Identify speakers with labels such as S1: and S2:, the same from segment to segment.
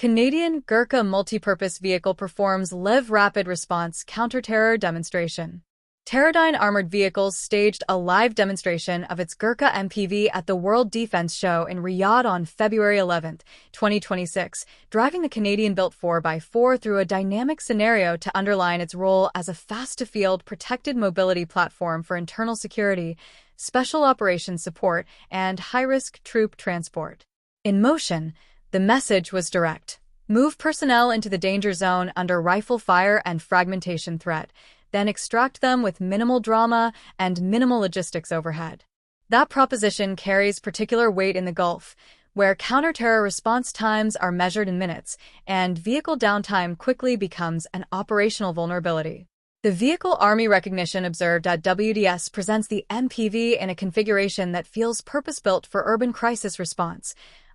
S1: Canadian Gurkha multipurpose vehicle performs live rapid response counter-terror demonstration. Terradyne Armored Vehicles staged a live demonstration of its Gurkha MPV at the World Defense Show in Riyadh on February 11, 2026, driving the Canadian-built 4x4 through a dynamic scenario to underline its role as a fast-to-field protected mobility platform for internal security, special operations support, and high-risk troop transport. In motion, the message was direct. Move personnel into the danger zone under rifle fire and fragmentation threat, then extract them with minimal drama and minimal logistics overhead. That proposition carries particular weight in the Gulf, where counter-terror response times are measured in minutes, and vehicle downtime quickly becomes an operational vulnerability. The Vehicle Army recognition observed at WDS presents the MPV in a configuration that feels purpose-built for urban crisis response.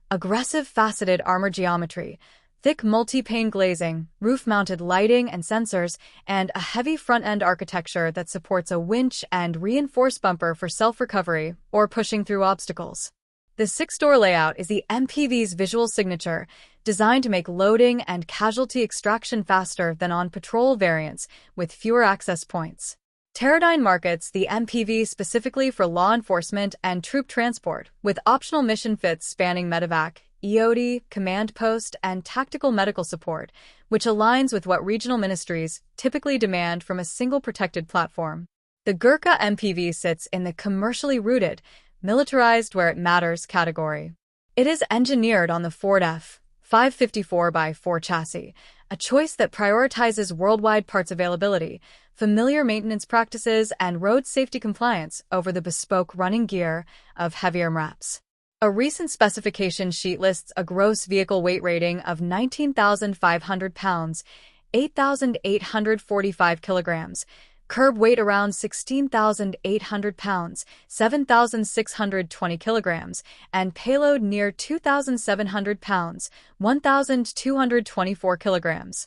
S1: Aggressive faceted armor geometry, thick multi-pane glazing, roof-mounted lighting and sensors, and a heavy front-end architecture that supports a winch and reinforced bumper for self-recovery or pushing through obstacles. The 6-door layout is the MPV's visual signature, designed to make loading and casualty extraction faster than on patrol variants with fewer access points. Terradyne markets the MPV specifically for law enforcement and troop transport, with optional mission fits spanning medevac, EOD, command post, and tactical medical support, which aligns with what regional ministries typically demand from a single protected platform. The Gurkha MPV sits in the commercially rooted, militarized where it matters category. It is engineered on the Ford F-554x4 chassis, a choice that prioritizes worldwide parts availability, familiar maintenance practices, and road safety compliance over the bespoke running gear of heavier MRAPs. A recent specification sheet lists a gross vehicle weight rating of 19,500 pounds, 8,845 kilograms, curb weight around 16,800 pounds, 7,620 kilograms, and payload near 2,700 pounds, 1,224 kilograms.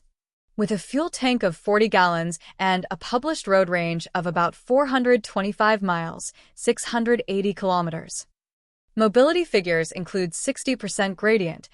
S1: With a fuel tank of 40 gallons and a published road range of about 425 miles, 680 kilometers. Mobility figures include 60% gradient,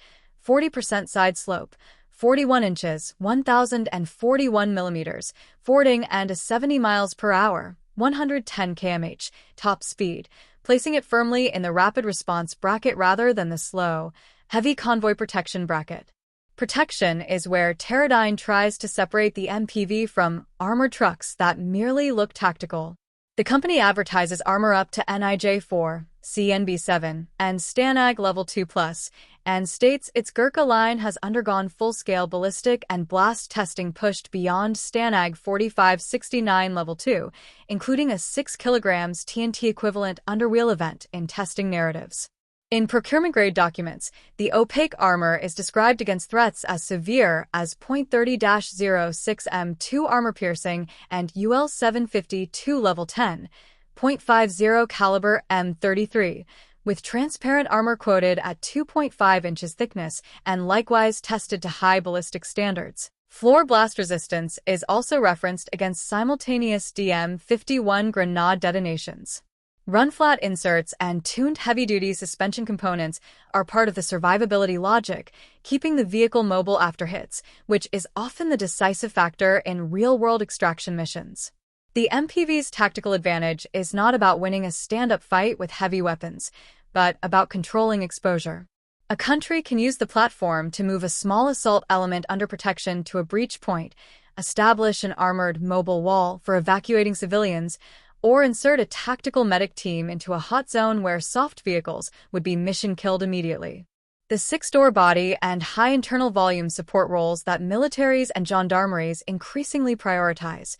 S1: 40% side slope, 41 inches, 1,041 millimeters, fording, and a 70 miles per hour, 110 km/h, top speed, placing it firmly in the rapid response bracket rather than the slow, heavy convoy protection bracket. Protection is where Terradyne tries to separate the MPV from armored trucks that merely look tactical. The company advertises armor up to NIJ-4, CNB-7, and STANAG Level 2+, and states its Gurkha line has undergone full-scale ballistic and blast testing pushed beyond STANAG 4569 Level 2, including a 6 kg TNT equivalent underwheel event in testing narratives. In procurement-grade documents, the opaque armor is described against threats as severe as .30-06 M2 armor-piercing and UL 752 Level 10, .50 caliber M33, with transparent armor quoted at 2.5 inches thickness and likewise tested to high ballistic standards. Floor blast resistance is also referenced against simultaneous DM-51 grenade detonations. Run-flat inserts and tuned heavy-duty suspension components are part of the survivability logic, keeping the vehicle mobile after hits, which is often the decisive factor in real-world extraction missions. The MPV's tactical advantage is not about winning a stand-up fight with heavy weapons, but about controlling exposure. A country can use the platform to move a small assault element under protection to a breach point, establish an armored mobile wall for evacuating civilians, or insert a tactical medic team into a hot zone where soft vehicles would be mission-killed immediately. The 6-door body and high internal volume support roles that militaries and gendarmeries increasingly prioritize: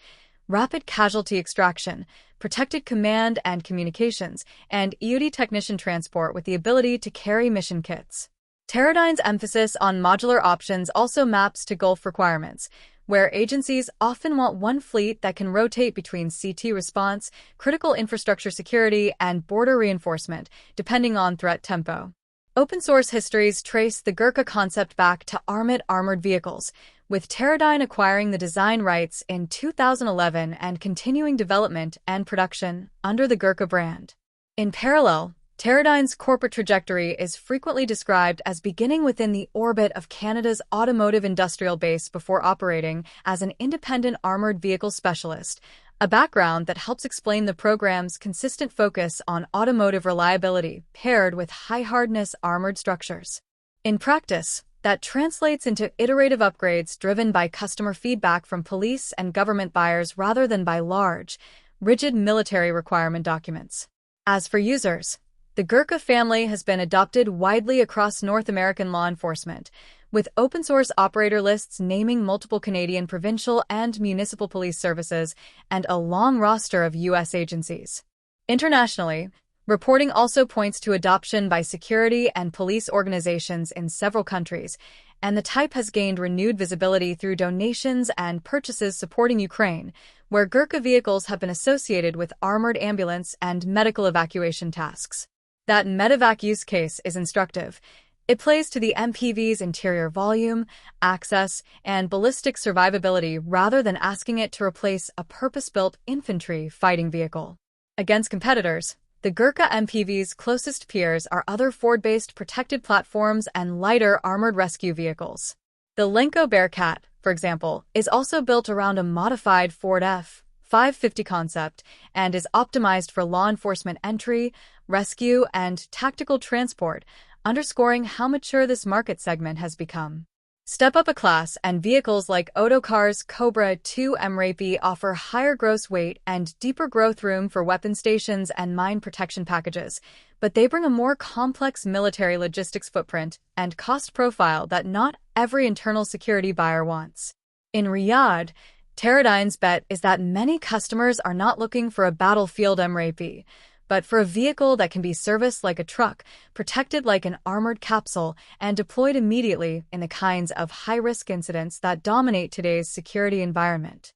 S1: rapid casualty extraction, protected command and communications, and EOD technician transport with the ability to carry mission kits. Terradyne's emphasis on modular options also maps to Gulf requirements, where agencies often want one fleet that can rotate between CT response, critical infrastructure security, and border reinforcement, depending on threat tempo. Open-source histories trace the Gurkha concept back to armored vehicles, with Terradyne acquiring the design rights in 2011 and continuing development and production under the Gurkha brand. In parallel, Terradyne's corporate trajectory is frequently described as beginning within the orbit of Canada's automotive industrial base before operating as an independent armored vehicle specialist, a background that helps explain the program's consistent focus on automotive reliability paired with high-hardness armored structures. In practice, that translates into iterative upgrades driven by customer feedback from police and government buyers rather than by large, rigid military requirement documents. As for users, the Gurkha family has been adopted widely across North American law enforcement, with open-source operator lists naming multiple Canadian provincial and municipal police services and a long roster of U.S. agencies. Internationally, reporting also points to adoption by security and police organizations in several countries, and the type has gained renewed visibility through donations and purchases supporting Ukraine, where Gurkha vehicles have been associated with armored ambulance and medical evacuation tasks. That medevac use case is instructive. It plays to the MPV's interior volume, access, and ballistic survivability rather than asking it to replace a purpose-built infantry fighting vehicle. Against competitors, the Gurkha MPV's closest peers are other Ford-based protected platforms and lighter armored rescue vehicles. The Lenco Bearcat, for example, is also built around a modified Ford F-550 concept and is optimized for law enforcement entry, rescue, and tactical transport, underscoring how mature this market segment has become. Step up a class, and vehicles like Autocar's Cobra 2 MRAP offer higher gross weight and deeper growth room for weapon stations and mine protection packages, but they bring a more complex military logistics footprint and cost profile that not every internal security buyer wants. In Riyadh, Terradyne's bet is that many customers are not looking for a battlefield MRAP, but for a vehicle that can be serviced like a truck, protected like an armored capsule, and deployed immediately in the kinds of high-risk incidents that dominate today's security environment.